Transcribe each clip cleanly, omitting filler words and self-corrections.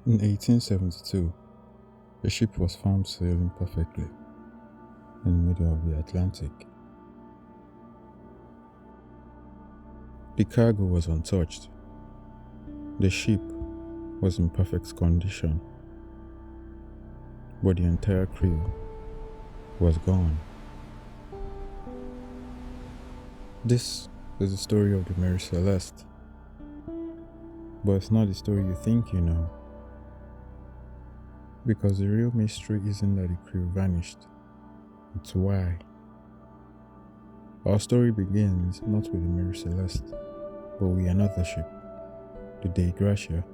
In 1872, a ship was found sailing perfectly in the middle of the Atlantic. The cargo was untouched. The ship was in perfect condition, but the entire crew was gone. This is the story of the Mary Celeste, but it's not the story you think you know, because the real mystery isn't that the crew vanished, it's why. Our story begins not with the Mary Celeste, but with another ship, the Dei Gracia.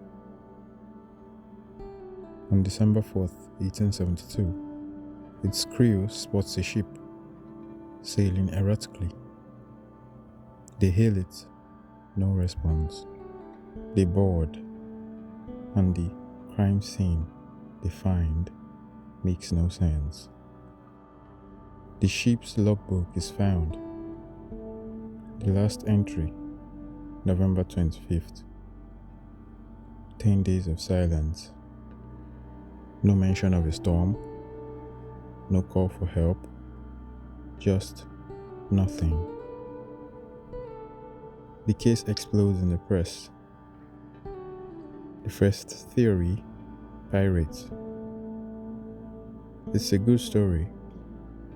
On December 4th, 1872, its crew spots a ship sailing erratically. They hail it, no response. They board, and the crime scene they find makes no sense. The ship's logbook is found. The last entry, November 25th. 10 days of silence. No mention of a storm, no call for help, just nothing. The case explodes in the press. The first theory, pirates. It's a good story,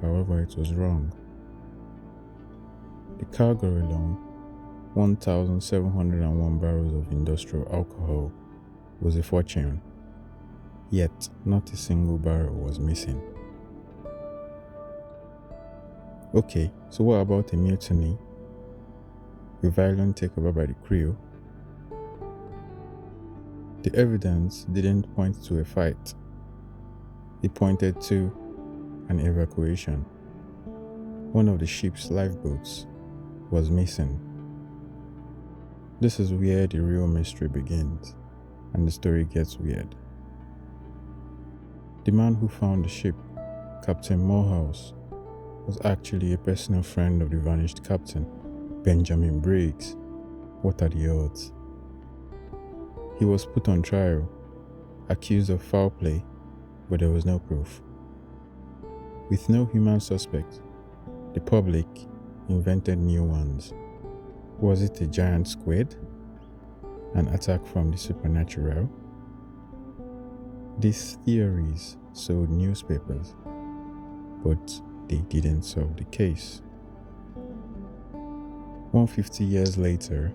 however it was wrong. The cargo alone, 1,701 barrels of industrial alcohol, was a fortune, yet not a single barrel was missing. Okay, so what about a mutiny? A violent takeover by the crew? The evidence didn't point to a fight. It pointed to an evacuation. One of the ship's lifeboats was missing. This is where the real mystery begins, and the story gets weird. The man who found the ship, Captain Morehouse, was actually a personal friend of the vanished captain, Benjamin Briggs. What are the odds? He was put on trial, accused of foul play, but there was no proof. With no human suspect, the public invented new ones. Was it a giant squid? An attack from the supernatural? These theories sold newspapers, but they didn't solve the case. 150 years later,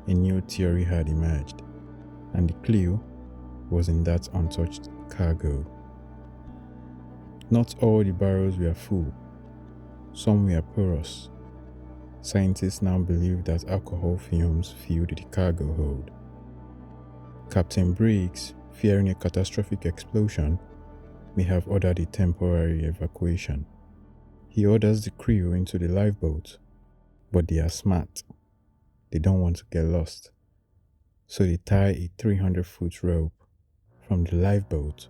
a new theory had emerged, and the clue was in that untouched cargo. Not all the barrels were full, some were porous. Scientists now believe that alcohol fumes filled the cargo hold. Captain Briggs, fearing a catastrophic explosion, may have ordered a temporary evacuation. He orders the crew into the lifeboat, but they are smart. They don't want to get lost. So they tie a 300-foot rope from the lifeboat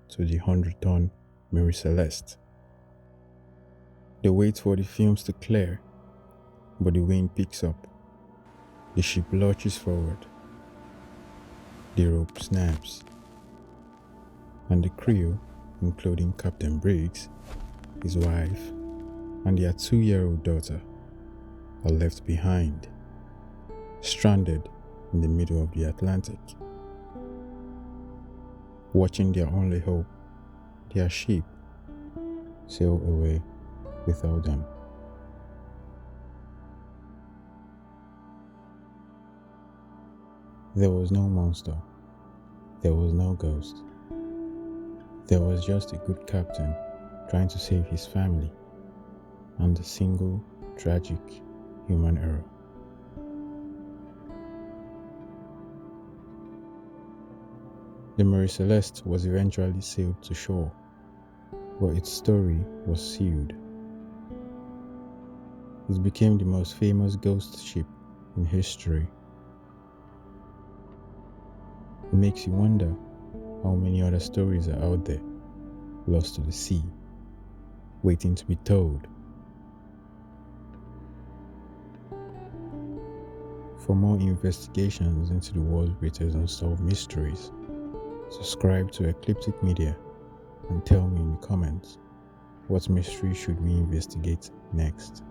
to the 100-ton Mary Celeste. They wait for the fumes to clear, but the wind picks up. The ship lurches forward. The rope snaps, and the crew, including Captain Briggs, his wife, and their 2-year-old daughter, are left behind, stranded in the middle of the Atlantic, watching their only hope, their ship, sail away without them. There was no monster. There was no ghost. There was just a good captain trying to save his family, and a single tragic human error. The Mary Celeste was eventually sailed to shore, but its story was sealed. It became the most famous ghost ship in history. It makes you wonder how many other stories are out there, lost to the sea, waiting to be told. For more investigations into the world's greatest unsolved mysteries, Subscribe to Ecliptic Media and tell me in the comments what mystery should we investigate next.